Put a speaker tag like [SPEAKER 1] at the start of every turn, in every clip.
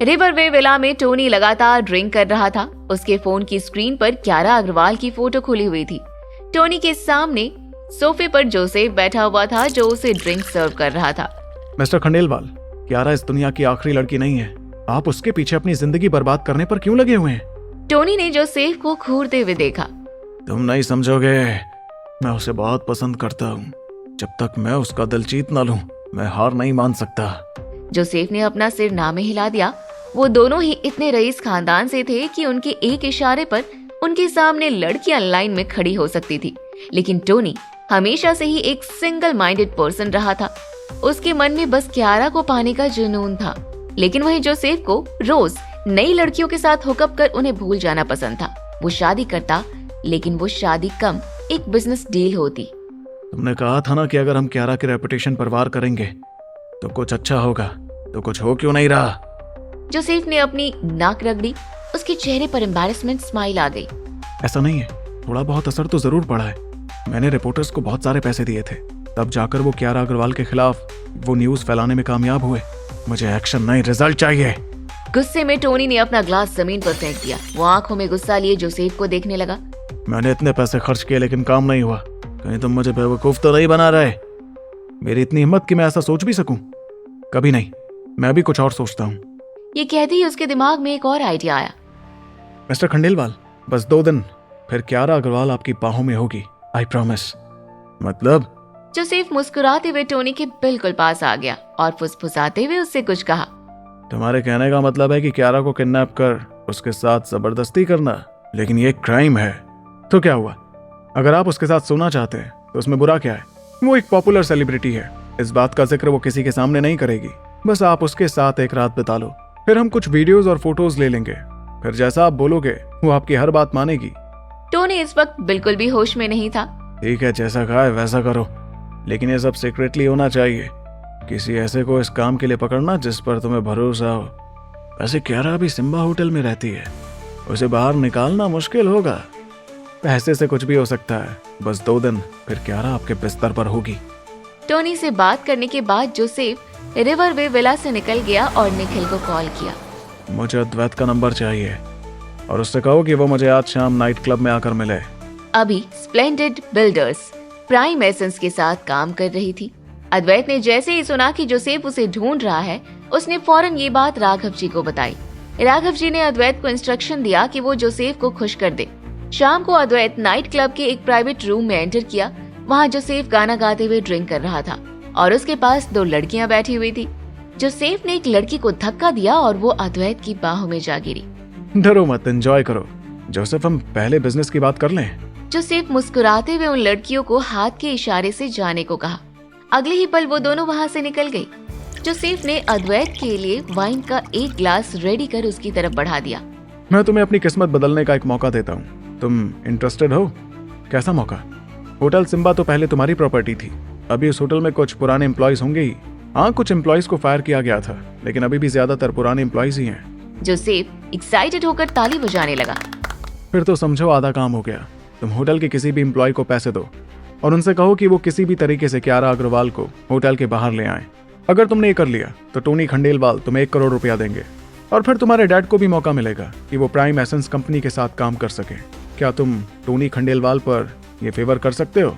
[SPEAKER 1] रिवरवे villa में Tony लगातार drink कर रहा था। उसके फोन की स्क्रीन पर क्यारा अग्रवाल की फोटो खुली हुई थी। टोनी के सामने सोफे पर जोसेफ बैठा हुआ था जो उसे ड्रिंक सर्व कर रहा था।
[SPEAKER 2] मिस्टर खंडेलवाल, क्यारा इस दुनिया की आखिरी लड़की नहीं है। आप उसके पीछे अपनी जिंदगी बर्बाद करने पर क्यों लगे हुए हैं?
[SPEAKER 1] टोनी ने जोसेफ को घूरते हुए देखा।
[SPEAKER 2] तुम नहीं समझोगे, मैं उसे बहुत पसंद करता हूँ। जब तक मैं उसका दिल जीत ना लूं, मैं हार नहीं मान सकता।
[SPEAKER 1] जोसेफ ने अपना सिर ना में हिला दिया। वो दोनों ही इतने रईस खानदान से थे कि उनके एक इशारे पर उनके सामने लड़कियां लाइन में खड़ी हो सकती थी। लेकिन टोनी हमेशा से ही एक सिंगल माइंडेड पर्सन रहा था। उसके मन में बस क्यारा को पाने का जुनून था। लेकिन वहीं जोसेफ को रोज नई लड़कियों के साथ हुकअप कर उन्हें भूल जाना पसंद था। वो शादी करता, लेकिन वो शादी कम एक बिजनेस डील होती।
[SPEAKER 2] तुमने कहा था ना कि अगर हम क्यारा की रेपुटेशन पर वार करेंगे तो कुछ अच्छा होगा, तो कुछ हो क्यों नहीं रहा?
[SPEAKER 1] जोसेफ ने अपनी नाक रगड़ी। उसके चेहरे पर एम्बैरेसमेंट स्माइल आ गई।
[SPEAKER 2] ऐसा नहीं है, थोड़ा बहुत असर तो जरूर पड़ा है। मैंने रिपोर्टर्स को बहुत सारे पैसे दिए थे, तब जाकर वो क्यारा अग्रवाल के खिलाफ वो न्यूज फैलाने में कामयाब हुए। मुझे एक्शन नहीं, रिजल्ट चाहिए।
[SPEAKER 1] गुस्से में टोनी ने अपना ग्लास जमीन पर फेंक दिया। वो आंखों में गुस्सा लिए जोसेफ को देखने लगा।
[SPEAKER 2] मैंने इतने पैसे खर्च किए लेकिन काम नहीं हुआ। कहीं तुम मुझे बेवकूफ तो नहीं बना रहे? मेरी इतनी हिम्मत कि मैं ऐसा सोच भी सकूं? कभी नहीं, मैं भी कुछ और सोचता हूँ।
[SPEAKER 1] ये कहते ही उसके दिमाग में एक और आइडिया आया।
[SPEAKER 2] मिस्टर खंडेलवाल, बस 2 दिन, फिर क्यारा अग्रवाल आपकी बाहों में होगी। I promise. मतलब?
[SPEAKER 1] जोसेफ मुस्कुराते हुए टोनी के बिल्कुल पास आ गया और फुसफुसाते हुए उससे कुछ कहा।
[SPEAKER 2] तुम्हारे कहने का मतलब है कि क्यारा को किडनैप कर उसके साथ जबरदस्ती करना? लेकिन ये क्राइम है। तो क्या हुआ? अगर आप उसके साथ सोना चाहते हैं तो उसमें बुरा क्या है? वो एक पॉपुलर सेलिब्रिटी है। इस बात का जिक्र वो किसी के सामने नहीं करेगी। बस आप उसके साथ एक रात बिता लो, फिर हम कुछ वीडियोस और फोटोज ले लेंगे। फिर जैसा आप बोलोगे वो आपकी हर बात मानेगी।
[SPEAKER 1] टोनी इस वक्त बिल्कुल भी होश में नहीं था।
[SPEAKER 2] ठीक है, जैसा कहा है वैसा करो, लेकिन ये सब सीक्रेटली होना चाहिए। किसी ऐसे को इस काम के लिए पकड़ना जिस पर तुम्हें भरोसा हो। वैसे क्यारा अभी सिम्बा होटल में रहती है, उसे बाहर निकालना मुश्किल होगा। पैसे से कुछ भी हो सकता है। बस 2 दिन, फिर क्यारा आपके बिस्तर पर होगी।
[SPEAKER 1] टोनी से बात करने के बाद जोसेफ रिवरवे विला से निकल गया और निखिल को कॉल किया।
[SPEAKER 2] मुझे अद्वैत का नंबर चाहिए और उससे कहो कि वो मुझे आज शाम नाइट क्लब में आकर मिले।
[SPEAKER 1] अभी स्प्लेंडेड बिल्डर्स प्राइम एसेंस के साथ काम कर रही थी। अद्वैत ने जैसे ही सुना कि जोसेफ उसे ढूंढ रहा है, उसने फौरन ये बात राघव जी को बताई। राघव जी ने अद्वैत को इंस्ट्रक्शन दिया कि वो जोसेफ को खुश कर दे। शाम को अद्वैत नाइट क्लब के एक प्राइवेट रूम में एंटर किया। वहाँ जोसेफ गाना गाते हुए ड्रिंक कर रहा था और उसके पास 2 लड़कियां बैठी हुई थी। जोसेफ ने एक लड़की को धक्का दिया और वो अद्वैत की बाहों में जा गिरी।
[SPEAKER 2] डरो मत, एंजॉय करो। जोसेफ, हम पहले बिजनेस की बात कर लें।
[SPEAKER 1] जोसेफ मुस्कुराते हुए उन लड़कियों को हाथ के इशारे से जाने को कहा। अगले ही पल वो दोनों वहाँ से निकल गई। जोसेफ ने अद्वैत के लिए वाइन का एक ग्लास रेडी कर उसकी तरफ बढ़ा दिया।
[SPEAKER 2] मैं तुम्हें अपनी किस्मत बदलने का एक मौका देता हूँ। तुम इंटरेस्टेड हो? कैसा मौका? होटल सिम्बा तो पहले तुम्हारी प्रॉपर्टी थी। अभी उस होटल में कुछ पुराने एम्प्लॉयज होंगे ही। हाँ, कुछ एम्प्लॉयज को फायर किया गया था, लेकिन अभी भी ज्यादातर पुराने एम्प्लॉयज ही हैं।
[SPEAKER 1] जोसेफ एक्साइटेड होकर ताली बजाने लगा।
[SPEAKER 2] फिर तो समझो आधा काम हो गया। तुम होटल के किसी भी एम्प्लॉय को पैसे दो और उनसे कहो कि वो किसी भी तरीके से क्यारा अग्रवाल को होटल के बाहर ले आए। अगर तुमने ये कर लिया तो टोनी खंडेलवाल तुम्हें 1 करोड़ रुपया देंगे और फिर तुम्हारे डैड को भी मौका मिलेगा कि वो प्राइम एसेंस कंपनी के साथ काम कर सके। क्या तुम टोनी खंडेलवाल पर ये फेवर कर सकते हो?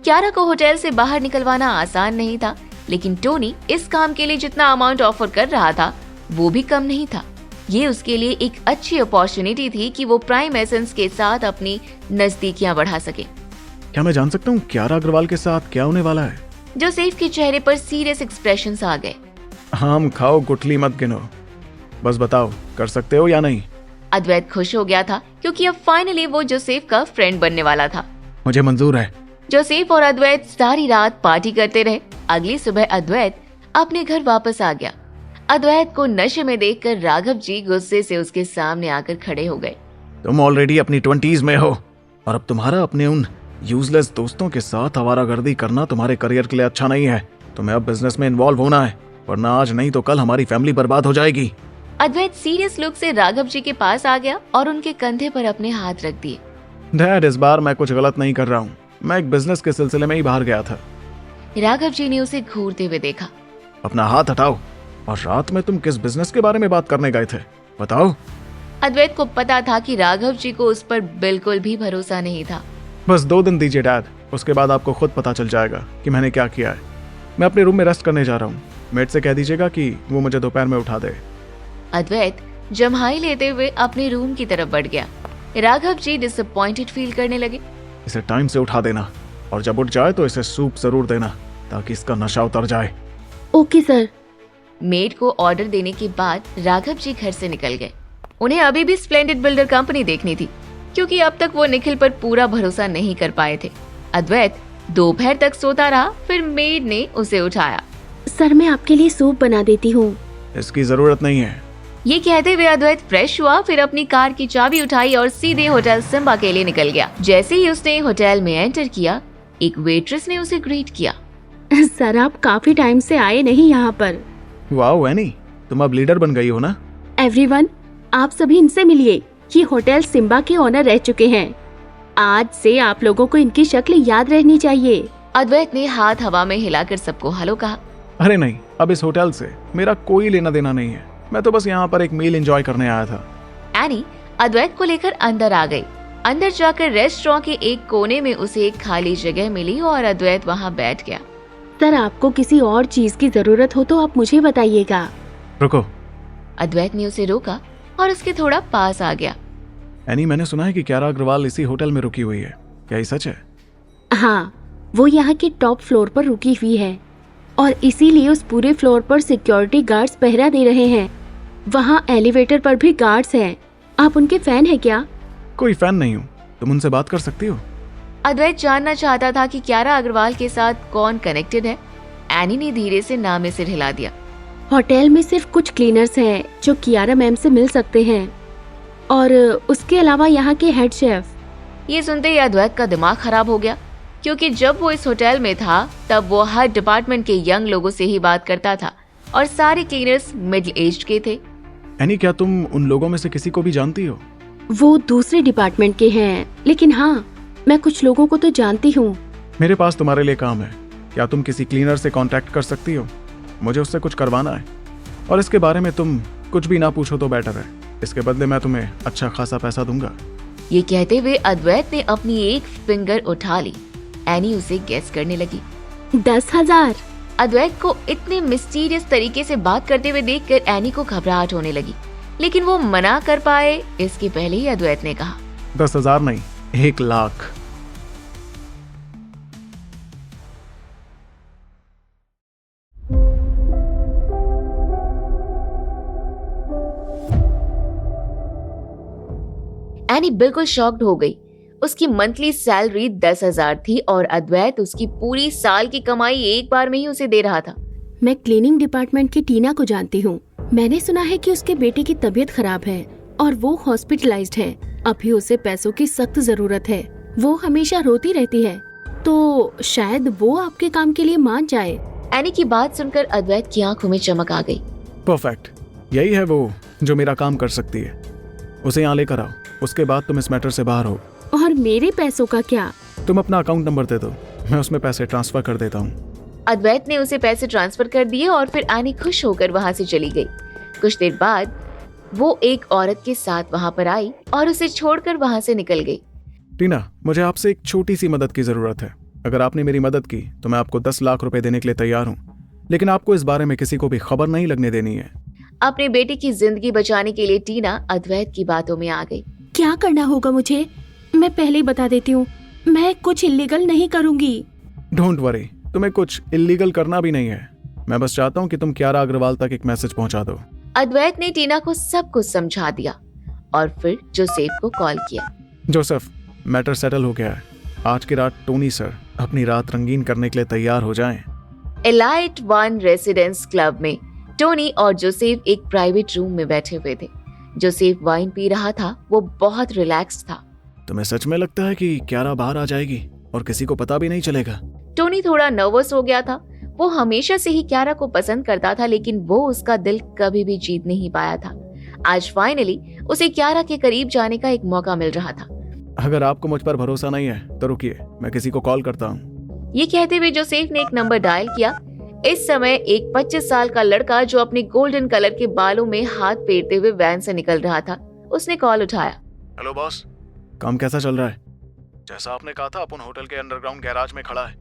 [SPEAKER 1] क्यारा को होटल से बाहर निकलवाना आसान नहीं था, लेकिन टोनी इस काम के लिए जितना अमाउंट ऑफर कर रहा था वो भी कम नहीं था। ये उसके लिए एक अच्छी अपॉर्चुनिटी थी कि वो प्राइम एसेंस के साथ अपनी नजदीकियां बढ़ा सके।
[SPEAKER 2] क्या मैं जान सकता हूँ क्यारा अग्रवाल के साथ क्या होने वाला है?
[SPEAKER 1] जोसेफ के चेहरे पर सीरियस एक्सप्रेशंस आ गए।
[SPEAKER 2] आम खाओ, गुठली मत गिनो, बस बताओ कर सकते हो या नहीं?
[SPEAKER 1] अद्वैत खुश हो गया था क्योंकि अब फाइनली वो जोसेफ का फ्रेंड बनने वाला था।
[SPEAKER 2] मुझे मंजूर है।
[SPEAKER 1] जोसेफ और अद्वैत सारी रात पार्टी करते रहे। अगली सुबह अद्वैत अपने घर वापस आ गया। अद्वैत को नशे में देखकर राघव जी गुस्से से उसके सामने आकर खड़े हो गए।
[SPEAKER 2] तुम ऑलरेडी अपनी 20s में हो और अब तुम्हारा अपने उन यूजलेस दोस्तों के साथ आवारागर्दी करना तुम्हारे करियर के लिए अच्छा नहीं है। तुम्हें अब बिजनेस में इन्वॉल्व होना है, वरना आज नहीं तो कल हमारी फैमिली बर्बाद हो जाएगी।
[SPEAKER 1] अद्वैत सीरियस लुक से राघव जी के पास आ गया और उनके कंधे पर अपने हाथ रख दिए।
[SPEAKER 2] डैड, इस बार मैं कुछ गलत नहीं कर रहा हूँ। मैं एक बिजनेस के सिलसिले में ही बाहर गया था।
[SPEAKER 1] राघव जी ने उसे घूरते हुए देखा।
[SPEAKER 2] अपना हाथ हटाओ और रात में तुम किस बिजनेस के बारे में बात करने गए थे, बताओ।
[SPEAKER 1] अद्वैत को पता था कि राघव जी को उस पर बिल्कुल भी भरोसा नहीं था।
[SPEAKER 2] बस 2 दिन दीजिए डैड, उसके बाद आपको खुद पता चल जाएगा कि मैंने क्या किया है। मैं अपने रूम में रेस्ट करने जा रहा हूँ। मेट से कह दीजिएगा कि वो मुझे दोपहर में उठा दे।
[SPEAKER 1] अद्वैत जम्हाई लेते हुए अपने रूम की तरफ बढ़ गया। राघव जी डिसअपॉइंटेड फील करने लगे।
[SPEAKER 2] इसे टाइम से उठा देना और जब उठ जाए तो इसे सूप जरूर देना ताकि इसका नशा उतर जाए।
[SPEAKER 3] Okay sir.
[SPEAKER 1] मेड को ऑर्डर देने के बाद राघव जी घर से निकल गए। उन्हें अभी भी स्प्लेंडेड बिल्डर कंपनी देखनी थी, क्योंकि अब तक वो निखिल पर पूरा भरोसा नहीं कर पाए थे। अद्वैत दोपहर तक सोता रहा, फिर मेड ने उसे उठाया।
[SPEAKER 3] सर मैं आपके लिए सूप बना देती हूँ।
[SPEAKER 2] इसकी जरूरत नहीं है।
[SPEAKER 1] ये कहते हुए अद्वैत फ्रेश हुआ, फिर अपनी कार की चाबी उठाई और सीधे होटल सिम्बा के लिए निकल गया। जैसे ही उसने होटल में एंटर किया, एक वेट्रेस ने उसे ग्रीट किया।
[SPEAKER 3] सर आप काफी टाइम से आए नहीं यहाँ पर।
[SPEAKER 2] वाओ एनी, तुम अब लीडर बन गई हो ना।
[SPEAKER 3] एवरीवन, आप सभी इनसे मिलिए। ये होटल सिम्बा के ओनर रह चुके हैं। आज से आप लोगों को इनकी शक्ल याद रहनी चाहिए।
[SPEAKER 1] अद्वैत ने हाथ हवा में हिलाकर सबको हेलो कहा।
[SPEAKER 2] अरे नहीं, अब इस होटल से मेरा कोई लेना देना नहीं है। मैं तो बस यहाँ पर एक मील एंजॉय करने आया था।
[SPEAKER 1] एनी अद्वैत को लेकर अंदर आ गई। अंदर जाकर रेस्टोरेंट के एक कोने में उसे एक खाली जगह मिली और अद्वैत वहाँ बैठ गया।
[SPEAKER 3] सर आपको किसी और चीज की जरूरत हो तो आप मुझे बताइएगा।
[SPEAKER 2] रुको।
[SPEAKER 1] अद्वैत ने उसे रोका और उसके थोड़ा पास आ गया।
[SPEAKER 2] एनी, मैंने सुना है कि क्यारा अग्रवाल इसी होटल में रुकी हुई है, क्या ये सच है?
[SPEAKER 3] हाँ, वो यहाँ के टॉप फ्लोर पर रुकी हुई है और इसीलिए उस पूरे फ्लोर पर सिक्योरिटी गार्ड्स पहरा दे रहे हैं। वहाँ एलिवेटर पर भी गार्ड्स हैं। आप उनके फैन हैं क्या?
[SPEAKER 2] कोई फैन नहीं हूँ, तुम उनसे बात कर सकती हो।
[SPEAKER 1] अद्वैत जानना चाहता था कि क्यारा अग्रवाल के साथ कौन कनेक्टेड है। एनी ने धीरे से ना में सिर हिला दिया।
[SPEAKER 3] होटल में सिर्फ कुछ क्लीनर्स हैं जो कियारा मैम से मिल सकते हैं और उसके अलावा यहाँ के हेड शेफ।
[SPEAKER 1] ये सुनते ही अद्वैत का दिमाग खराब हो गया, क्योंकि जब वो इस होटल में था तब वो हर डिपार्टमेंट के यंग लोगों से ही बात करता था और सारे क्लीनर्स मिडिल एज के थे।
[SPEAKER 2] एनी, क्या तुम उन लोगों में से किसी को भी जानती हो?
[SPEAKER 3] वो दूसरे डिपार्टमेंट के हैं, लेकिन हाँ, मैं कुछ लोगों को तो जानती हूँ।
[SPEAKER 2] मेरे पास तुम्हारे लिए काम है। क्या तुम किसी क्लीनर से कांटेक्ट कर सकती हो? मुझे उससे कुछ करवाना है और इसके बारे में तुम कुछ भी ना पूछो तो बेटर है। इसके बदले मैं तुम्हें अच्छा खासा पैसा दूंगा।
[SPEAKER 1] ये कहते हुए अद्वैत ने अपनी एक फिंगर उठा ली। एनी उसे गेस करने लगी।
[SPEAKER 3] 10,000।
[SPEAKER 1] अद्वैत को इतने मिस्टीरियस तरीके से बात करते हुए देखकर एनी को घबराहट होने लगी, लेकिन वो मना कर पाए इसके पहले ही अद्वैत ने कहा,
[SPEAKER 2] 10,000 नहीं, 1 लाख।
[SPEAKER 1] एनी बिल्कुल शॉक्ड हो गई। उसकी मंथली सैलरी 10,000 थी और अद्वैत उसकी पूरी साल की कमाई एक बार में ही उसे दे रहा था।
[SPEAKER 3] मैं क्लीनिंग डिपार्टमेंट की टीना को जानती हूँ। मैंने सुना है कि उसके बेटे की तबीयत खराब है और वो हॉस्पिटलाइज्ड है। अभी उसे पैसों की सख्त जरूरत है। वो हमेशा रोती रहती है, तो शायद वो आपके काम के लिए मान जाए।
[SPEAKER 1] एनी की बात सुनकर अद्वैत की आंखों में चमक आ गई।
[SPEAKER 2] परफेक्ट, यही है वो जो मेरा काम कर सकती है। उसे यहाँ लेकर आओ, उसके बाद तुम इस मैटर से बाहर हो।
[SPEAKER 3] और मेरे पैसों का क्या?
[SPEAKER 2] तुम अपना अकाउंट नंबर दे दो, मैं उसमें पैसे ट्रांसफर कर देता हूँ।
[SPEAKER 1] अद्वैत ने उसे पैसे ट्रांसफर कर दिए और फिर एनी खुश होकर वहाँ से चली गई। कुछ देर बाद वो एक औरत के साथ वहाँ पर आई और उसे छोड़कर वहाँ से निकल गई।
[SPEAKER 2] टीना, मुझे आपसे एक छोटी सी मदद की जरूरत है। अगर आपने मेरी मदद की तो मैं आपको 10 लाख रुपए देने के लिए तैयार हूँ, लेकिन आपको इस बारे में किसी को भी खबर नहीं लगने देनी है।
[SPEAKER 1] अपने बेटे की जिंदगी बचाने के लिए टीना अद्वैत की बातों में आ गई।
[SPEAKER 3] क्या करना होगा मुझे? मैं पहले ही बता देती हूँ, मैं कुछ इलीगल नहीं करूँगी।
[SPEAKER 2] डोंट वरी, तुम्हें कुछ इलीगल करना भी नहीं है। मैं बस चाहता हूँ कि तुम क्यारा अग्रवाल तक एक मैसेज पहुँचा दो।
[SPEAKER 1] अद्वैत ने टीना को सब कुछ समझा दिया और फिर जोसेफ को कॉल किया।
[SPEAKER 2] जोसेफ, मैटर सेटल हो गया है। आज की रात टोनी सर अपनी रात रंगीन करने के लिए तैयार हो जाएं।
[SPEAKER 1] एलाइट वन रेसिडेंस क्लब में टोनी और जोसेफ एक प्राइवेट रूम में बैठे हुए थे। जोसेफ वाइन पी रहा था। वो बहुत रिलैक्स था।
[SPEAKER 2] तुम्हें सच में लगता है कि क्यारा बाहर आ जाएगी और किसी को पता भी नहीं चलेगा?
[SPEAKER 1] टोनी थोड़ा नर्वस हो गया था। वो हमेशा से ही क्यारा को पसंद करता था, लेकिन वो उसका दिल कभी भी जीत नहीं पाया था। आज फाइनली उसे क्यारा के करीब जाने का एक मौका मिल रहा था।
[SPEAKER 2] अगर आपको मुझ पर भरोसा नहीं है तो रुकिए, मैं किसी को कॉल करता हूँ।
[SPEAKER 1] ये कहते हुए जोसेफ ने एक नंबर डायल किया। इस समय एक 25 साल का लड़का जो अपने गोल्डन कलर के बालों में हाथ फेरते हुए वैन से निकल रहा था, उसने कॉल उठाया।
[SPEAKER 2] हेलो बॉस, काम कैसा चल रहा है? जैसा आपने कहा था अपन होटल के अंडरग्राउंड गैराज में खड़ा है,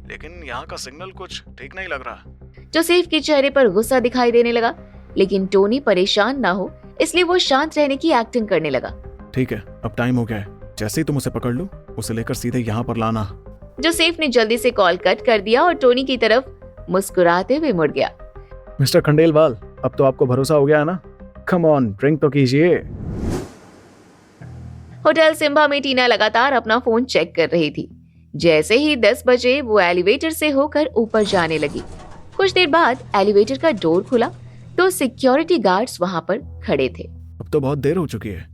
[SPEAKER 2] लेकिन यहाँ का सिग्नल कुछ ठीक नहीं लग रहा।
[SPEAKER 1] जोसेफ के चेहरे पर गुस्सा दिखाई देने लगा, लेकिन टोनी परेशान ना हो इसलिए वो शांत रहने की एक्टिंग करने लगा।
[SPEAKER 2] ठीक है, अब टाइम हो गया है, जैसे ही तुम उसे पकड़ लो उसे लेकर सीधे यहाँ पर लाना।
[SPEAKER 1] जोसेफ ने जल्दी से कॉल कट कर दिया और टोनी की तरफ मुस्कुराते हुए मुड़ गया।
[SPEAKER 2] मिस्टर खंडेलवाल, अब तो आपको भरोसा हो गया है ना? कम ऑन, ड्रिंक तो कीजिए।
[SPEAKER 1] होटल सिम्बा में टीना लगातार अपना फोन चेक कर रही थी। जैसे ही 10 बजे वो एलिवेटर से होकर ऊपर जाने लगी। कुछ देर बाद एलिवेटर का डोर खुला तो सिक्योरिटी गार्ड्स वहां पर खड़े थे।
[SPEAKER 2] अब तो बहुत देर हो चुकी है,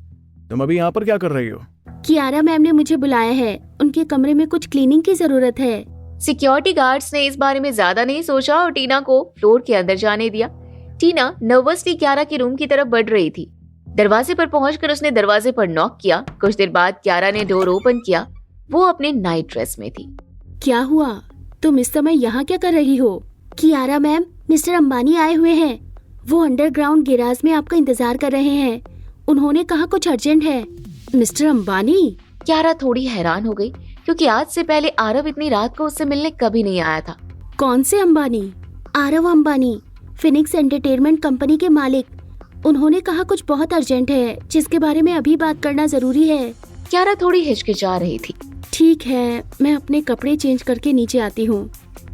[SPEAKER 2] तुम अभी यहाँ पर क्या कर रही हो?
[SPEAKER 3] कियारा मैम ने मुझे बुलाया है, उनके कमरे में कुछ क्लीनिंग की जरूरत है।
[SPEAKER 1] सिक्योरिटी गार्ड्स ने इस बारे में ज्यादा नहीं सोचा और टीना को फ्लोर के अंदर जाने दिया। टीना नर्वसली क्यारा के रूम की तरफ बढ़ रही थी। दरवाजे पर पहुंचकर उसने दरवाजे पर नॉक किया। कुछ देर बाद क्यारा ने डोर ओपन किया। वो अपने नाइट ड्रेस में थी।
[SPEAKER 3] क्या हुआ? तुम इस समय यहाँ क्या कर रही हो? कियारा मैम, मिस्टर अंबानी आए हुए हैं। वो अंडरग्राउंड गैराज में आपका इंतजार कर रहे हैं। उन्होंने कहा कुछ अर्जेंट है। मिस्टर अंबानी?
[SPEAKER 1] क्यारा थोड़ी हैरान हो गई क्योंकि आज से पहले आरव इतनी रात को उससे मिलने कभी नहीं आया था।
[SPEAKER 3] कौन से Ambani? Aarav Ambani, Phoenix entertainment company के मालिक। उन्होंने कहा कुछ बहुत अर्जेंट है जिसके बारे में अभी बात करना जरूरी है।
[SPEAKER 1] क्यारा थोड़ी हिचकिचा रही थी।
[SPEAKER 3] ठीक है, मैं अपने कपड़े चेंज करके नीचे आती हूँ।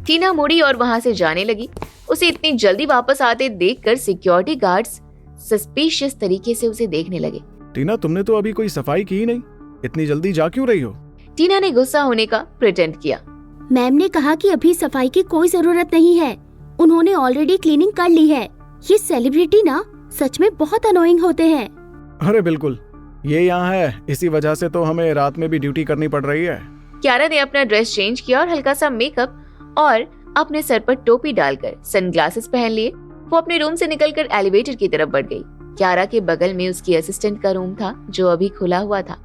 [SPEAKER 1] टीना मुड़ी और वहाँ से जाने लगी। उसे इतनी जल्दी वापस आते देखकर सिक्योरिटी गार्ड्स सस्पिशियस तरीके से उसे देखने लगे।
[SPEAKER 2] टीना, तुमने तो अभी कोई सफाई की ही नहीं, इतनी जल्दी जा क्यों रही हो?
[SPEAKER 1] टीना ने गुस्सा होने का प्रिटेंड किया।
[SPEAKER 3] मैम ने कहा कि अभी सफाई की कोई जरूरत नहीं है, उन्होंने ऑलरेडी क्लीनिंग कर ली है। ये सेलिब्रिटी ना सच में बहुत अनोइंग होते हैं।
[SPEAKER 2] अरे बिल्कुल, ये यहाँ है, इसी वजह से तो हमें रात में भी ड्यूटी करनी पड़ रही है।
[SPEAKER 1] क्यारा ने अपना ड्रेस चेंज किया और हल्का सा मेकअप और अपने सर पर टोपी डालकर सनग्लासेस पहन लिए। वो अपने रूम से निकलकर एलिवेटर की तरफ बढ़ गई। क्यारा के बगल में उसकी असिस्टेंट का रूम था जो अभी खुला हुआ था।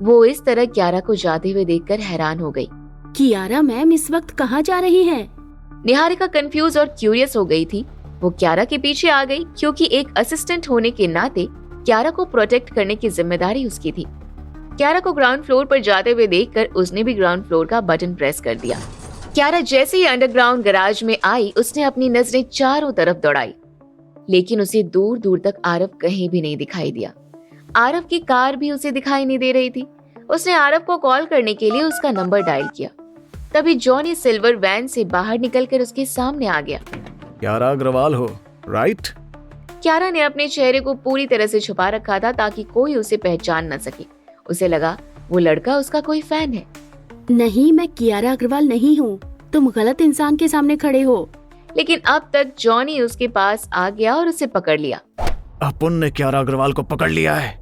[SPEAKER 1] वो इस तरह क्यारा को जाते हुए देखकर हैरान हो गई।
[SPEAKER 3] कियारा मैम इस वक्त कहाँ जा रही हैं?
[SPEAKER 1] निहारिका कंफ्यूज और क्यूरियस हो गई थी। वो क्यारा के पीछे आ गई क्योंकि एक असिस्टेंट होने के नाते क्यारा को प्रोटेक्ट करने की जिम्मेदारी उसकी थी। क्यारा को ग्राउंड फ्लोर पर जाते हुए देखकर उसने भी ग्राउंड फ्लोर का बटन प्रेस कर दिया। क्यारा जैसे ही अंडरग्राउंड गैराज में आई, उसने अपनी नजरें चारों तरफ दौड़ाई, लेकिन उसे दूर दूर तक आरव कहीं भी नहीं दिखाई दिया। आरव की कार भी उसे दिखाई नहीं दे रही थी। उसने आरव को कॉल करने के लिए उसका नंबर डायल किया। तभी जॉनी सिल्वर वैन से बाहर निकलकर उसके सामने आ गया।
[SPEAKER 2] क्यारा अग्रवाल हो, राइट?
[SPEAKER 1] क्यारा ने अपने चेहरे को पूरी तरह से छुपा रखा था ताकि कोई उसे पहचान न सके। उसे लगा वो लड़का उसका कोई फैन है।
[SPEAKER 3] नहीं, मैं कियारा अग्रवाल नहीं हूँ, तुम गलत इंसान के सामने खड़े हो।
[SPEAKER 1] लेकिन अब तक जॉनी उसके पास आ गया और उसे पकड़ लिया।
[SPEAKER 2] अपन ने क्यारा अग्रवाल को पकड़ लिया है।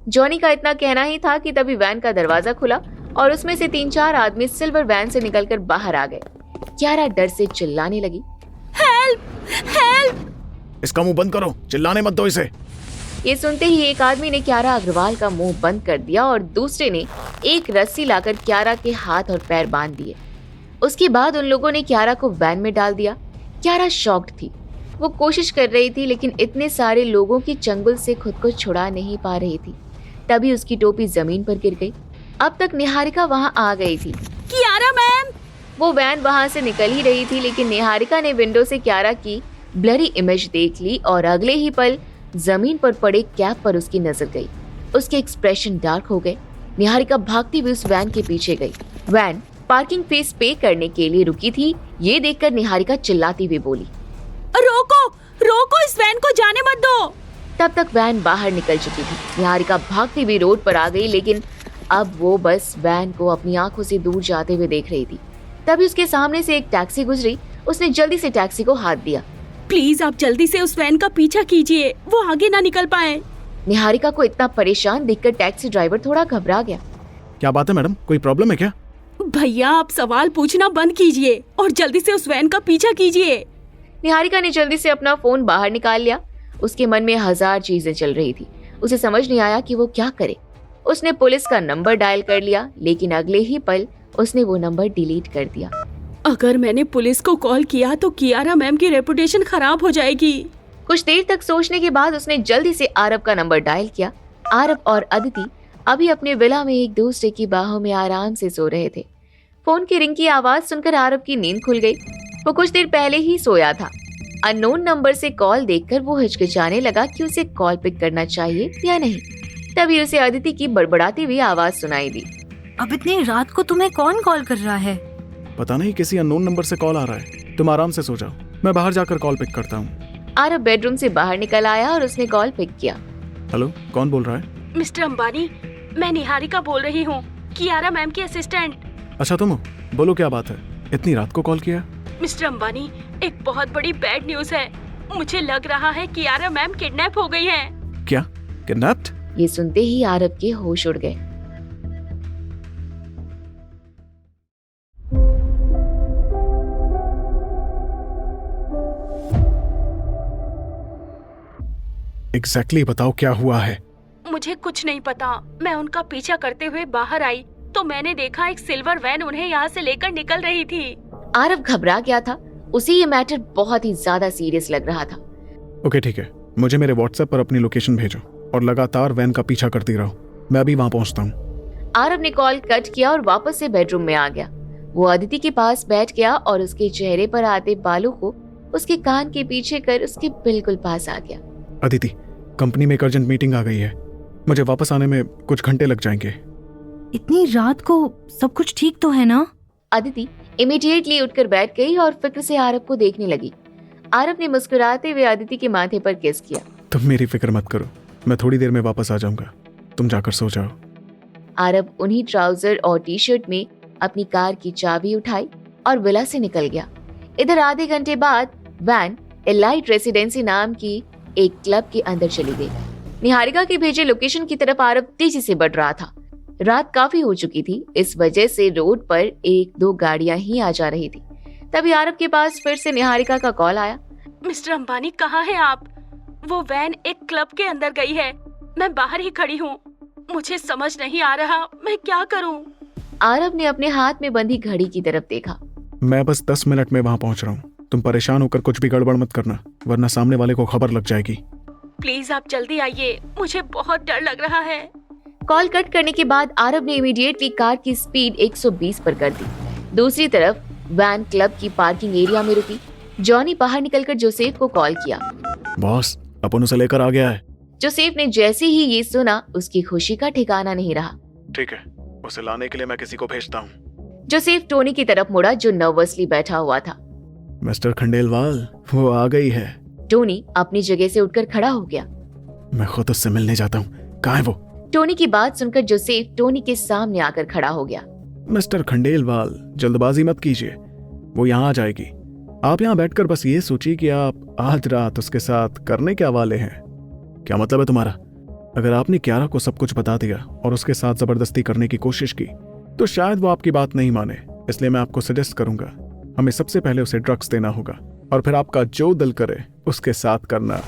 [SPEAKER 1] जॉनी का इतना कहना ही था कि तभी वैन का दरवाजा खुला और उसमें से 3-4 आदमी सिल्वर वैन से निकलकर बाहर आ गए। क्यारा डर से चिल्लाने लगी,
[SPEAKER 3] हेल्प! हेल्प!
[SPEAKER 2] इसका मुंह बंद करो, चिल्लाने मत दो इसे।
[SPEAKER 1] ये सुनते ही एक आदमी ने क्यारा अग्रवाल का मुंह बंद कर दिया और दूसरे ने एक रस्सी लाकर क्यारा के हाथ और पैर बांध दिए। उसके बाद उन लोगों ने क्यारा को वैन में डाल दिया। क्यारा शॉक्ड थी। वो कोशिश कर रही थी लेकिन इतने सारे लोगों की चंगुल से खुद को छुड़ा नहीं पा रही थी। तभी उसकी टोपी जमीन पर गिर गई। अब तक निहारिका वहां आ गई थी।
[SPEAKER 3] कियारा मैम!
[SPEAKER 1] वो वैन वहां से निकल ही रही थी, लेकिन निहारिका ने विंडो से क्यारा की ब्लरी इमेज देख ली और अगले ही पल जमीन पर पड़े कैप पर उसकी नजर गई। उसके एक्सप्रेशन डार्क हो गए। निहारिका भागती हुई उस वैन के पीछे गई। वैन पार्किंग फीस पे करने के लिए रुकी थी। ये देखकर निहारिका चिल्लाती हुई बोली,
[SPEAKER 3] रोको! रोको, इस वैन को जाने मत दो!
[SPEAKER 1] तब तक वैन बाहर निकल चुकी थी। निहारिका भागती हुई रोड पर आ गई, लेकिन अब वो बस वैन को अपनी आंखों से दूर जाते हुए देख रही थी। तभी उसके सामने से एक टैक्सी गुजरी। उसने जल्दी से टैक्सी को हाथ दिया।
[SPEAKER 3] प्लीज आप जल्दी से उस वैन का पीछा कीजिए, वो आगे ना निकल पाए।
[SPEAKER 1] निहारिका को इतना परेशान देखकर टैक्सी ड्राइवर थोड़ा घबरा गया।
[SPEAKER 2] क्या बात है मैडम, कोई प्रॉब्लम है क्या?
[SPEAKER 3] भैया आप सवाल पूछना बंद कीजिए और जल्दी से उस वैन का पीछा कीजिए।
[SPEAKER 1] निहारिका ने जल्दी से अपना फोन बाहर निकाल लिया। उसके मन में 1000 चीजें चल रही थी। उसे समझ नहीं आया कि वो क्या करे। उसने पुलिस का नंबर डायल कर लिया, लेकिन अगले ही पल उसने वो नंबर डिलीट कर दिया।
[SPEAKER 3] अगर मैंने पुलिस को कॉल किया तो कियारा मैम की रेपुटेशन खराब हो जाएगी।
[SPEAKER 1] कुछ देर तक सोचने के बाद उसने जल्दी से आरव का नंबर डायल किया। आरव और अदिति अभी अपने विला में एक दूसरे की बाहों में आराम से सो रहे थे। फोन की रिंग की आवाज सुनकर आरव की नींद खुल गई। वो कुछ देर पहले ही सोया था। अननोन नंबर से कॉल देखकर वो हिचकिचाने लगा कि उसे कॉल पिक करना चाहिए या नहीं। तभी उसे अदिति की बड़बड़ाती हुई आवाज सुनाई दी।
[SPEAKER 4] अब इतनी रात को तुम्हें कौन कॉल कर रहा है?
[SPEAKER 2] पता नहीं, किसी अननोन नंबर से कॉल आ रहा है। तुम आराम से सो जाओ, मैं बाहर जाकर कॉल पिक करता हूँ।
[SPEAKER 1] आरव बेडरूम से बाहर निकल आया और उसने कॉल पिक किया।
[SPEAKER 2] हेलो, कौन बोल रहा है?
[SPEAKER 3] मिस्टर अंबानी, मैं निहारिका बोल रही हूँ, कियारा मैम की असिस्टेंट।
[SPEAKER 2] अच्छा तुम हो, बोलो क्या बात है, इतनी रात को कॉल किया?
[SPEAKER 3] मिस्टर अंबानी, एक बहुत बड़ी बैड न्यूज है। मुझे लग रहा है कियारा मैम किडनैप हो गई हैं।
[SPEAKER 2] क्या, किडनैप्ड?
[SPEAKER 1] ये सुनते ही आरव के होश उड़ गए।
[SPEAKER 2] एग्जैक्टली बताओ क्या हुआ है?
[SPEAKER 3] मुझे कुछ नहीं पता। मैं उनका पीछा करते हुए बाहर आई तो मैंने देखा एक सिल्वर वैन उन्हें यहाँ से लेकर निकल रही थी।
[SPEAKER 1] आरव घबरा गया था। उसे ये मैटर बहुत ही ज्यादा सीरियस लग रहा था।
[SPEAKER 2] ओके ठीक है, मुझे मेरे व्हाट्सएप पर अपनी लोकेशन भेजो और लगातार वैन का पीछा करती रहो। मैं अभी वहाँ पहुँचता हूँ।
[SPEAKER 1] आरव ने कॉल कट किया और वापस से बेडरूम में आ गया। वो अदिति के पास बैठ गया और उसके चेहरे पर आते बालों को उसके कान के पीछे कर उसके बिल्कुल पास आ गया।
[SPEAKER 2] अदिति, कंपनी में एक अर्जेंट मीटिंग आ गई है, मुझे वापस आने में कुछ घंटे लग जाएंगे।
[SPEAKER 4] इतनी रात को सब कुछ ठीक तो है ना?
[SPEAKER 1] अदिति इमीडिएटली उठकर बैठ गई और फिक्र से आरव को देखने लगी। आरव ने मुस्कुराते हुए अदिति के माथे पर किस किया।
[SPEAKER 2] तुम मेरी फिक्र मत करो, मैं थोड़ी देर में वापस आ जाऊंगा, तुम जाकर सो जाओ।
[SPEAKER 1] आरव उन्हीं ट्राउजर और टी शर्ट में अपनी कार की चाबी उठाई और विला से निकल गया। इधर आधे घंटे बाद वैन एलाइट रेसिडेंसी नाम की एक क्लब के अंदर चली गई। निहारिका के भेजे लोकेशन की तरफ आरव तेजी से बढ़ रहा था। रात काफी हो चुकी थी, इस वजह से रोड पर एक दो गाड़ियां ही आ जा रही थी। तभी आरव के पास फिर से निहारिका का कॉल आया।
[SPEAKER 3] मिस्टर अंबानी, कहाँ हैं आप? वो वैन एक क्लब के अंदर गई है, मैं बाहर ही खड़ी हूँ। मुझे समझ नहीं आ रहा मैं क्या करूँ।
[SPEAKER 1] आरव ने अपने हाथ में बंधी घड़ी की तरफ देखा।
[SPEAKER 2] मैं बस 10 मिनट में वहाँ पहुँच रहा हूँ, तुम परेशान होकर कुछ भी गड़बड़ मत करना, वरना सामने वाले को खबर लग जाएगी।
[SPEAKER 3] प्लीज आप जल्दी आइए, मुझे बहुत डर लग रहा है।
[SPEAKER 1] कॉल कट करने के बाद आरव ने इमीडिएटली कार की स्पीड 120 पर कर दी। दूसरी तरफ वैन क्लब की पार्किंग एरिया में रुकी। जॉनी बाहर निकलकर जोसेफ को कॉल किया।
[SPEAKER 2] बॉस, अपन उसे लेकर आ गया है।
[SPEAKER 1] जोसेफ ने जैसे ही ये सुना उसकी खुशी का ठिकाना नहीं रहा।
[SPEAKER 2] ठीक है, उसे लाने के लिए मैं किसी को भेजता हूँ।
[SPEAKER 1] जोसेफ टोनी की तरफ मुड़ा जो नर्वसली बैठा हुआ था।
[SPEAKER 2] मिस्टर खंडेलवाल, वो आ गई है।
[SPEAKER 1] टोनी अपनी जगह से उठकर खड़ा हो गया।
[SPEAKER 2] मैं खुद उससे मिलने जाता हूँ, कहाँ है वो?
[SPEAKER 1] टोनी की बात सुनकर जोसेफ टोनी के सामने आकर खड़ा हो गया।
[SPEAKER 2] मिस्टर खंडेलवाल, जल्दबाजी मत कीजिए, वो यहाँ आ जाएगी। आप यहाँ बैठकर बस ये सोचिए कि आप आज रात उसके साथ करने क्या वाले हैं। क्या मतलब है तुम्हारा? अगर आपने कियारा को सब कुछ बता दिया और उसके साथ जबरदस्ती करने की कोशिश की तो शायद वो आपकी बात नहीं माने, इसलिए मैं आपको सजेस्ट करूंगा, हमें सबसे पहले उसे ड्रग्स देना होगा और फिर आपका जो दिल करे उसके साथ करना।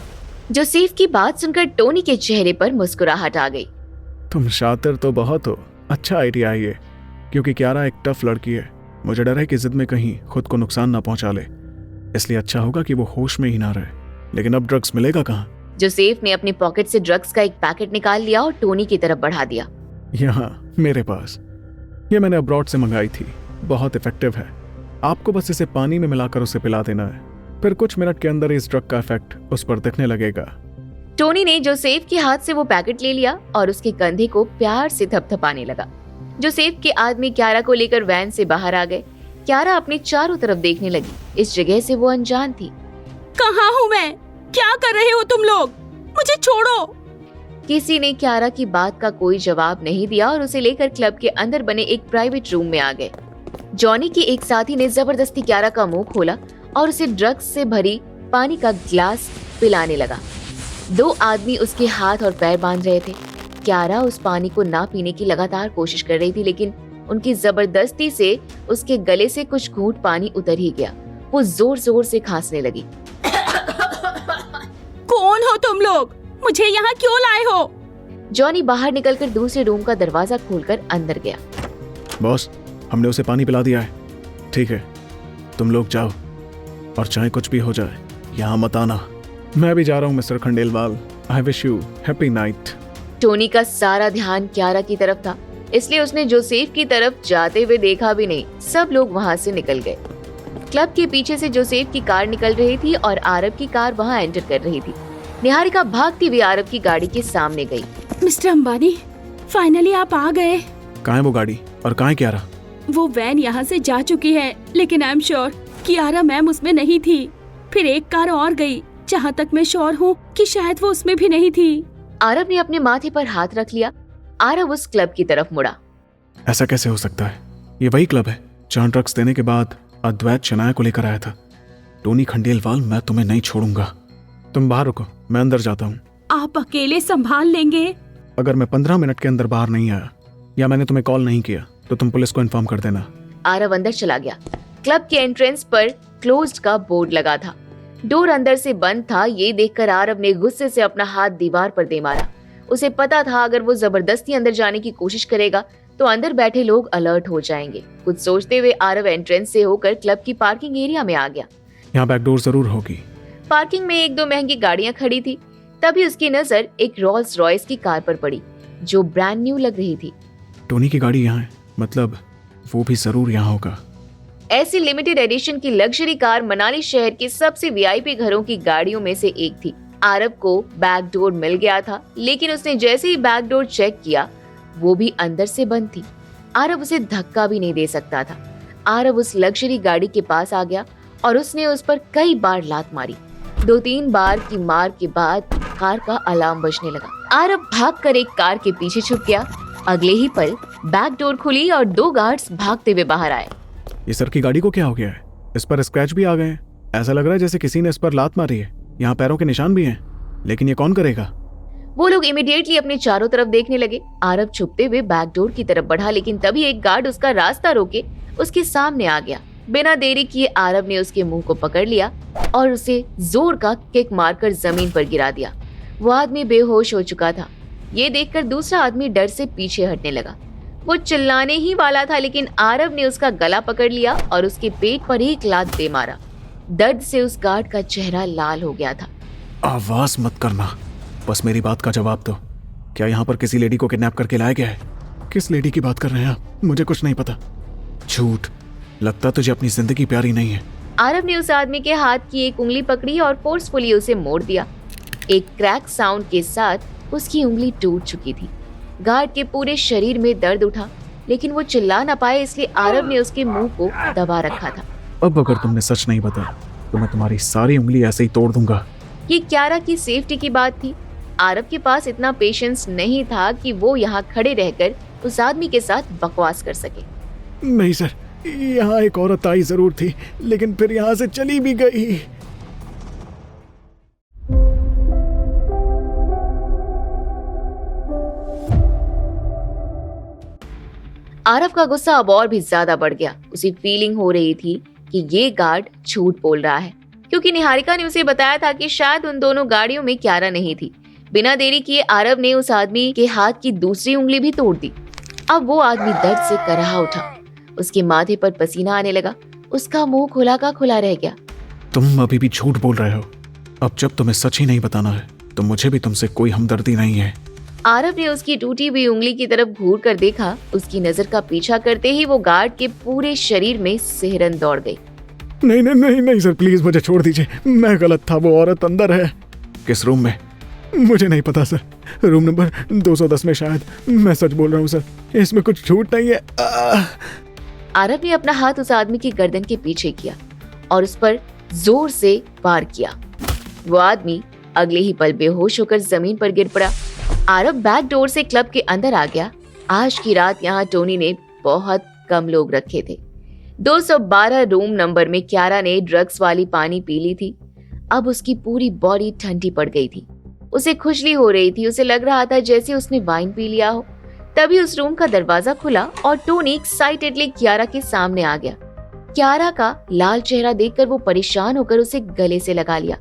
[SPEAKER 1] जोसेफ की बात सुनकर टोनी के चेहरे पर मुस्कुराहट आ गई।
[SPEAKER 2] तुम शातिर तो बहुत हो, अच्छा आइडिया है ये, क्योंकि कियारा एक टफ लड़की है। मुझे डर है कि जिद में कहीं खुद को नुकसान ना पहुंचा ले, इसलिए अच्छा होगा कि वो होश में ही ना रहे। लेकिन अब ड्रग्स मिलेगा कहाँ?
[SPEAKER 1] जोसेफ ने अपनी पॉकेट से ड्रग्स का एक पैकेट निकाल लिया और टोनी की तरफ बढ़ा दिया।
[SPEAKER 2] यहाँ मेरे पास, ये मैंने अब्रॉड से मंगाई थी, बहुत इफेक्टिव है। आपको बस इसे पानी में मिलाकर उसे पिला देना है, फिर कुछ मिनट के अंदर इस ड्रग का इफेक्ट उस पर दिखने लगेगा।
[SPEAKER 1] टोनी ने जोसेफ के हाथ से वो पैकेट ले लिया और उसके कंधे को प्यार से थपथपाने लगा। जोसेफ के आदमी कियारा को लेकर वैन से बाहर आ गए। कियारा अपने चारों तरफ देखने लगी, इस जगह से वो अनजान थी।
[SPEAKER 3] कहाँ हूँ मैं? क्या कर रहे हो तुम लोग? मुझे छोड़ो।
[SPEAKER 1] किसी ने कियारा की बात का कोई जवाब नहीं दिया और उसे लेकर क्लब के अंदर बने एक प्राइवेट रूम में आ गए। जॉनी के एक साथी ने जबरदस्ती कियारा का मुंह खोला और उसे ड्रग्स से भरी पानी का ग्लास पिलाने लगा। दो आदमी उसके हाथ और पैर बांध रहे थे। कियारा उस पानी को ना पीने की लगातार कोशिश कर रही थी, लेकिन उनकी जबरदस्ती से उसके गले से कुछ घूंट पानी उतर ही गया। वो जोर जोर से खांसने लगी।
[SPEAKER 3] कौन हो तुम लोग? मुझे यहाँ क्यों लाए हो?
[SPEAKER 1] जॉनी बाहर निकलकर दूसरे रूम का दरवाजा खोलकर अंदर गया।
[SPEAKER 2] बॉस, हमने उसे पानी पिला दिया है। ठीक है, तुम लोग जाओ, और चाहे कुछ भी हो जाए यहाँ मत आना। मैं भी जा रहा हूँ mister Khandelwal. I wish you happy night.
[SPEAKER 1] Tony का सारा ध्यान क्यारा की तरफ था, इसलिए उसने जोसेफ की तरफ जाते हुए देखा भी नहीं। सब लोग वहाँ से निकल गए। क्लब के पीछे से जोसेफ की कार निकल रही थी और आरव की कार वहाँ एंटर कर रही थी। निहारिका भागती हुई आरव की गाड़ी के सामने गई।
[SPEAKER 3] मिस्टर अंबानी, फाइनली आप आ गए।
[SPEAKER 2] कहाँ है वो गाड़ी और कहाँ है क्यारा?
[SPEAKER 3] वो वैन यहाँ से जा चुकी है, लेकिन I am sure Kiara ma'am उसमें नहीं थी। फिर एक कार और गई, जहाँ तक मैं श्योर हूँ कि शायद वो उसमें भी नहीं थी।
[SPEAKER 1] आरव ने अपने माथे पर हाथ रख लिया। आरव उस क्लब की तरफ मुड़ा।
[SPEAKER 2] ऐसा कैसे हो सकता है? ये वही क्लब है जहाँ ड्रग्स देने के बाद अद्वैत शनाया को लेकर आया था। टोनी खंडेलवाल, मैं तुम्हें नहीं छोड़ूंगा। तुम बाहर रुको, मैं अंदर जाता हूँ।
[SPEAKER 3] आप अकेले संभाल लेंगे?
[SPEAKER 2] अगर मैं 15 मिनट के अंदर बाहर नहीं आया या मैंने तुम्हें कॉल नहीं किया तो तुम पुलिस को इन्फॉर्म कर देना।
[SPEAKER 1] आरव अंदर चला गया। क्लब के एंट्रेंस पर क्लोज्ड का बोर्ड लगा था। डोर अंदर से बंद था। ये देखकर आरव ने गुस्से से अपना हाथ दीवार पर दे मारा। उसे पता था अगर वो जबरदस्ती अंदर जाने की कोशिश करेगा तो अंदर बैठे लोग अलर्ट हो जाएंगे। कुछ सोचते हुए आरव एंट्रेंस से होकर क्लब की पार्किंग एरिया में आ गया।
[SPEAKER 2] यहाँ बैकडोर जरूर होगी।
[SPEAKER 1] पार्किंग में 1-2 महंगी गाड़ियां खड़ी थी। तभी उसकी नजर एक रोल्स रॉयस की कार पर पड़ी जो ब्रांड न्यू लग रही थी।
[SPEAKER 2] टोनी की गाड़ी यहाँ है, मतलब वो भी जरूर यहाँ होगा।
[SPEAKER 1] ऐसी लिमिटेड एडिशन की लग्जरी कार मनाली शहर के सबसे वीआईपी घरों की गाड़ियों में से एक थी। आरव को बैक डोर मिल गया था, लेकिन उसने जैसे ही बैक डोर चेक किया वो भी अंदर से बंद थी। आरव उसे धक्का भी नहीं दे सकता था। आरव उस लग्जरी गाड़ी के पास आ गया और उसने उस पर कई बार लात मारी। 2-3 बार की मार के बाद कार का अलार्म बजने लगा। आरव भागकर एक कार के पीछे छुप गया। अगले ही पल बैक डोर खुली और 2 गार्ड्स भागते हुए बाहर आए।
[SPEAKER 2] ये सर की गाड़ी को क्या हो गया है? इस पर स्क्रैच भी आ गए हैं। ऐसा लग रहा है जैसे किसी ने इस पर लात मारी है। यहाँ पैरों के निशान भी हैं, लेकिन ये कौन करेगा?
[SPEAKER 1] वो लोग इमीडिएटली अपने चारों तरफ देखने लगे। आरव छुपते हुए बैक डोर की तरफ बढ़ा, लेकिन तभी एक गार्ड उसका रास्ता रोके उसके सामने आ गया। बिना देरी किए आरव ने उसके मुंह को पकड़ लिया और उसे जोर का किक मारकर जमीन पर गिरा दिया। वो आदमी बेहोश हो चुका था। ये देखकर दूसरा आदमी डर से पीछे हटने लगा। वो चिल्लाने ही वाला था, लेकिन आरव ने उसका गला पकड़ लिया और उसके पेट पर एक लात दे मारा। दर्द से उस गार्ड का चेहरा लाल हो गया था।
[SPEAKER 2] आवाज मत करना, बस मेरी बात का जवाब दो। क्या यहाँ पर किसी लेडी को किडनैप करके लाया गया है? किस लेडी की बात कर रहे हैं आप? मुझे कुछ नहीं पता। झूठ, लगता तुझे अपनी जिंदगी प्यारी नहीं है।
[SPEAKER 1] आरव ने उस आदमी के हाथ की एक उंगली पकड़ी और फोर्सफुली उसे मोड़ दिया। एक क्रैक साउंड के साथ उसकी उंगली टूट चुकी थी। गार्ड के पूरे शरीर में दर्द उठा, लेकिन वो चिल्ला न पाए, इसलिए आरव ने उसके मुंह को दबा रखा था।
[SPEAKER 2] अब अगर तुमने सच नहीं बताया तो मैं तुम्हारी सारी उंगली ऐसे ही तोड़ दूंगा।
[SPEAKER 1] ये क्यारा की सेफ्टी की बात थी। आरव के पास इतना पेशेंस नहीं था कि वो यहाँ खड़े रहकर उस आदमी के साथ बकवास कर सके।
[SPEAKER 2] नहीं सर, यहाँ एक औरत आई जरूर थी, लेकिन फिर यहाँ से चली भी गई।
[SPEAKER 1] आरव का गुस्सा अब और भी ज्यादा बढ़ गया। उसे फीलिंग हो रही थी कि ये गार्ड झूठ बोल रहा है, क्योंकि निहारिका ने उसे बताया था कि शायद उन दोनों गाड़ियों में क्यारा नहीं थी। बिना देरी किए आरव ने उस आदमी के हाथ की दूसरी उंगली भी तोड़ दी। अब वो आदमी दर्द से कराह उठा। उसके माथे पर पसीना आने लगा। उसका मुंह खुला का खुला रह गया।
[SPEAKER 2] तुम अभी भी झूठ बोल रहे हो। अब जब तुम्हें सच ही नहीं बताना है तो मुझे भी तुमसे कोई हमदर्दी नहीं है।
[SPEAKER 1] आरव ने उसकी टूटी हुई उंगली की तरफ घूर कर देखा। उसकी नजर का पीछा करते ही वो गार्ड के पूरे शरीर में सिहरन दौड़ गई।
[SPEAKER 2] नहीं नहीं नहीं नहीं सर, प्लीज मुझे छोड़ दीजिए। मैं गलत था, वो औरत अंदर है। किस रूम में? मुझे नहीं पता सर, रूम नंबर 210 में शायद। मैं सच बोल रहा हूँ सर, इसमें कुछ झूठ नहीं है।
[SPEAKER 1] आरव ने अपना हाथ उस आदमी की गर्दन के पीछे किया और उस पर जोर से वार किया। वो आदमी अगले ही पल बेहोश होकर जमीन पर गिर पड़ा। आरव बैक डोर से क्लब के अंदर आ गया। आज की रात यहाँ टोनी ने बहुत कम लोग रखे थे। 212 रूम नंबर में क्यारा ने ड्रग्स वाली पानी पी ली थी। अब उसकी पूरी बॉडी ठंडी पड़ गई थी। उसे खुजली हो रही थी। उसे लग रहा था जैसे उसने वाइन पी लिया हो। तभी उस रूम का दरवाजा खुला और टोनी एक्साइटेडली क्यारा के सामने आ गया। क्यारा का लाल चेहरा देखकर वो परेशान होकर उसे गले से लगा लिया।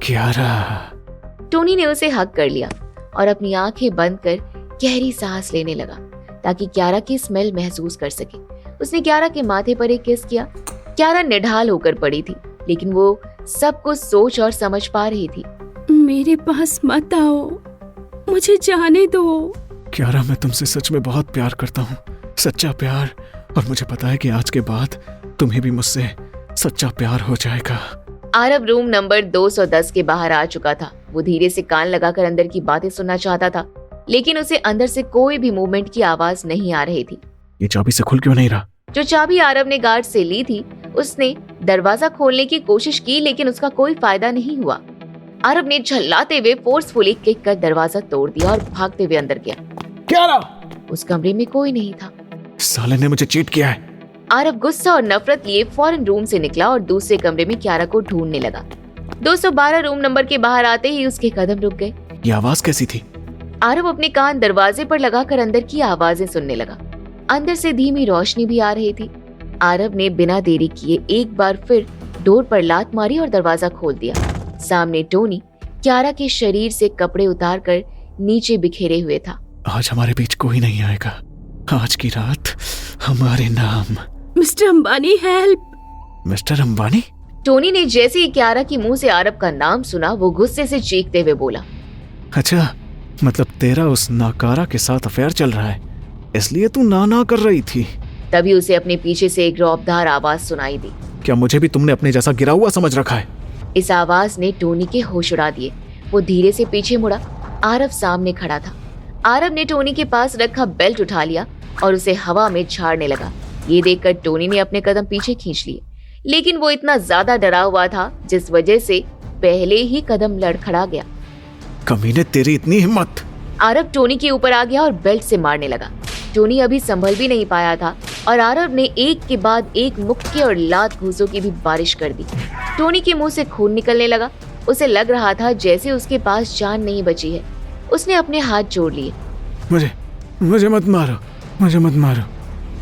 [SPEAKER 2] क्यारा।
[SPEAKER 1] टोनी ने उसे हग कर लिया और अपनी आंखें बंद कर गहरी सांस लेने लगा ताकि क्यारा की स्मेल महसूस कर सके। उसने क्यारा के माथे पर एक किस किया। क्यारा निढाल होकर पड़ी थी, लेकिन वो सब कुछ सोच और समझ पा रही थी।
[SPEAKER 3] मेरे पास मत आओ, मुझे जाने दो।
[SPEAKER 2] क्यारा, मैं तुमसे सच में बहुत प्यार करता हूँ, सच्चा प्यार, और मुझे पता है कि आज के बाद तुम्हें भी मुझसे सच्चा प्यार हो जाएगा।
[SPEAKER 1] आरव रूम नंबर 210 के बाहर आ चुका था। वो धीरे से कान लगाकर अंदर की बातें सुनना चाहता था, लेकिन उसे अंदर से कोई भी मूवमेंट की आवाज नहीं आ रही थी।
[SPEAKER 2] ये चाबी से खुल क्यों नहीं रहा?
[SPEAKER 1] जो चाबी आरव ने गार्ड से ली थी, उसने दरवाजा खोलने की कोशिश की, लेकिन उसका कोई फायदा नहीं हुआ। आरव ने झल्लाते हुए फोर्सफुली किक कर दरवाजा तोड़ दिया और भागते हुए अंदर गया।
[SPEAKER 2] क्यारा!
[SPEAKER 1] उस कमरे में कोई नहीं था।
[SPEAKER 2] साले ने मुझे चीट किया है।
[SPEAKER 1] आरव गुस्सा और नफरत लिए फौरन रूम से निकला और दूसरे कमरे में क्यारा को ढूंढने लगा। 212 रूम नंबर के बाहर आते ही उसके कदम रुक गए।
[SPEAKER 2] ये आवाज कैसी थी?
[SPEAKER 1] आरव अपने कान दरवाजे पर लगाकर अंदर की आवाजें सुनने लगा। अंदर से धीमी रोशनी भी आ रही थी। आरव ने बिना देरी किए एक बार फिर डोर पर लात मारी और दरवाजा खोल दिया। सामने टोनी क्यारा के शरीर से कपड़े उतारकर नीचे बिखेरे हुए था।
[SPEAKER 2] आज हमारे बीच कोई नहीं आएगा, आज की रात हमारे नाम।
[SPEAKER 3] Mister Ambani, help!
[SPEAKER 2] Mister Ambani?
[SPEAKER 1] Tony ने जैसे ही क्यारा के मुंह से आरव का नाम सुना, वो गुस्से से चीखते हुए बोला,
[SPEAKER 2] अच्छा, मतलब तेरा उस नाकारा के साथ अफेयर चल रहा है, इसलिए तू ना कर रही थी।
[SPEAKER 1] तभी उसे अपने पीछे से एक रौबदार आवाज सुनाई दी।
[SPEAKER 2] क्या मुझे भी तुमने अपने जैसा गिरा हुआ समझ रखा है?
[SPEAKER 1] इस आवाज ने टोनी के होश उड़ा दिए। वो धीरे से पीछे मुड़ा। आरव सामने खड़ा था। आरव ने टोनी के पास रखा बेल्ट उठा लिया और उसे हवा में झाड़ने लगा। ये देखकर टोनी ने अपने कदम पीछे खींच लिए, लेकिन वो इतना ज्यादा डरा हुआ था जिस वजह से पहले ही कदम लड़खड़ा गया।
[SPEAKER 2] कमीने, तेरी इतनी हिम्मत!
[SPEAKER 1] आरव टोनी के ऊपर आ गया और बेल्ट से मारने लगा। टोनी अभी संभल भी नहीं पाया था और आरव ने एक के बाद एक मुक्के और लात घूंसों की भी बारिश कर दी। टोनी के मुंह से खून निकलने लगा। उसे लग रहा था जैसे उसके पास जान नहीं बची है। उसने अपने हाथ जोड़ लिए।
[SPEAKER 2] मुझे मत मारो, मुझे मत मारो।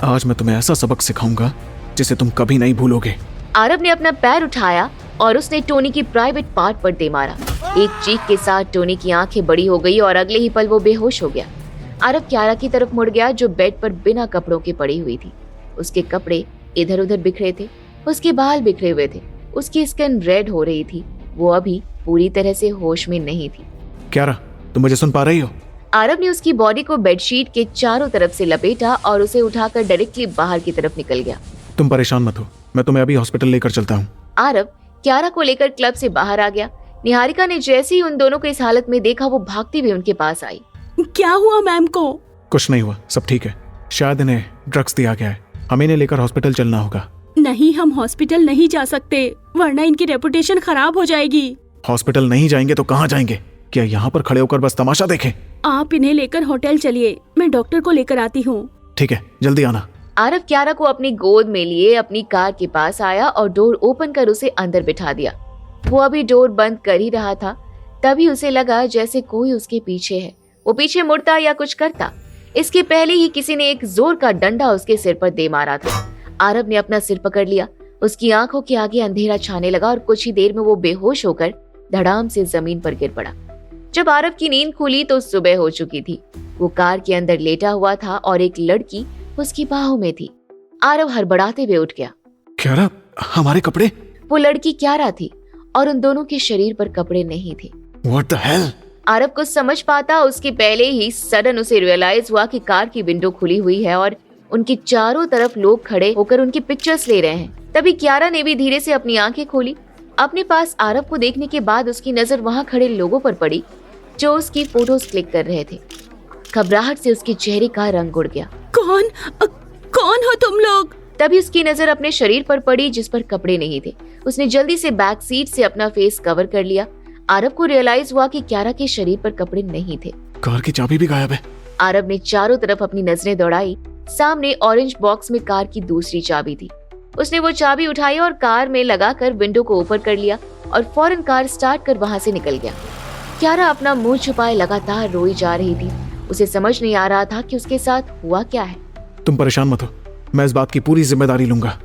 [SPEAKER 2] आज मैं तुम्हें ऐसा सबक सिखाऊंगा जिसे तुम कभी नहीं भूलोगे।
[SPEAKER 1] आरव ने अपना पैर उठाया और उसने टोनी की प्राइवेट पार्ट पर दे मारा। एक चीख के साथ टोनी की आंखें बड़ी हो गई और अगले ही पल वो बेहोश हो गया। आरव क्यारा की तरफ मुड़ गया, जो बेड पर बिना कपड़ों के पड़ी हुई थी। उसके कपड़े इधर उधर बिखरे थे, उसके बाल बिखरे हुए थे, उसकी स्किन रेड हो रही थी। वो अभी पूरी तरह से होश में नहीं थी।
[SPEAKER 2] क्यारा, तुम मुझे सुन पा रही हो?
[SPEAKER 1] आरव ने उसकी बॉडी को बेडशीट के चारों तरफ से लपेटा और उसे उठाकर डायरेक्टली बाहर की तरफ निकल गया।
[SPEAKER 2] तुम परेशान मत हो, मैं तुम्हें अभी हॉस्पिटल लेकर चलता हूँ।
[SPEAKER 1] आरव क्यारा को लेकर क्लब से बाहर आ गया। निहारिका ने जैसे ही उन दोनों को इस हालत में देखा, वो भागती हुई उनके पास आई।
[SPEAKER 3] क्या हुआ मैम को?
[SPEAKER 2] कुछ नहीं हुआ, सब ठीक है। शायद इन्हें ड्रग्स दिया गया है, हमें इन्हें लेकर हॉस्पिटल चलना होगा।
[SPEAKER 3] नहीं, हम हॉस्पिटल नहीं जा सकते, वरना इनकी रेपुटेशन खराब हो जाएगी।
[SPEAKER 2] हॉस्पिटल नहीं जाएंगे तो कहाँ जाएंगे? क्या यहाँ पर खड़े होकर बस तमाशा देखें?
[SPEAKER 3] आप इन्हें लेकर होटल चलिए, मैं डॉक्टर को लेकर आती हूँ।
[SPEAKER 2] ठीक है, जल्दी आना।
[SPEAKER 1] आरव क्यारा को अपनी गोद में लिए अपनी कार के पास आया और डोर ओपन कर उसे अंदर बिठा दिया। वो अभी डोर बंद कर ही रहा था, तभी उसे लगा जैसे कोई उसके पीछे है। वो पीछे मुड़ता या कुछ करता, इसके पहले ही किसी ने एक जोर का डंडा उसके सिर पर दे मारा था। आरव ने अपना सिर पकड़ लिया। उसकी आंखों के आगे अंधेरा छाने लगा और कुछ ही देर में वो बेहोश होकर धड़ाम से जमीन पर गिर पड़ा। जब आरव की नींद खुली तो सुबह हो चुकी थी। वो कार के अंदर लेटा हुआ था और एक लड़की उसकी बाहों में थी। आरव हड़बड़ाते हुए उठ गया।
[SPEAKER 2] क्यारा, हमारे कपड़े?
[SPEAKER 1] वो लड़की क्यारा थी और उन दोनों के शरीर पर कपड़े नहीं थे।
[SPEAKER 2] What the hell?
[SPEAKER 1] आरव कुछ समझ पाता उसके पहले ही सडन उसे रियलाइज हुआ कि कार की विंडो खुली हुई है और उनके चारों तरफ लोग खड़े होकर उनकी पिक्चर्स ले रहे हैं। तभी क्यारा ने भी धीरे से अपनी आंखें खोली। अपने पास आरव को देखने के बाद उसकी नजर वहां खड़े लोगों पर पड़ी जो उसकी फोटोज क्लिक कर रहे थे। घबराहट से उसके चेहरे का रंग उड़ गया।
[SPEAKER 3] कौन हो तुम लोग?
[SPEAKER 1] तभी उसकी नजर अपने शरीर पर पड़ी जिस पर कपड़े नहीं थे। उसने जल्दी से बैक सीट से अपना फेस कवर कर लिया। आरव को रियलाइज हुआ कि क्यारा के शरीर पर कपड़े नहीं थे।
[SPEAKER 2] कार की चाबी भी गायब है।
[SPEAKER 1] आरव ने चारों तरफ अपनी नजरें दौड़ाई। सामने ऑरेंज बॉक्स में कार की दूसरी चाबी थी। उसने वो चाबी उठाई और कार में लगाकर विंडो को ऊपर कर लिया और फौरन कार स्टार्ट कर वहां से निकल गया। क्यारा अपना मुंह छुपाए लगातार रोई जा रही थी। उसे समझ नहीं आ रहा था कि उसके साथ हुआ क्या है।
[SPEAKER 2] तुम परेशान मत हो, मैं इस बात की पूरी जिम्मेदारी लूंगा।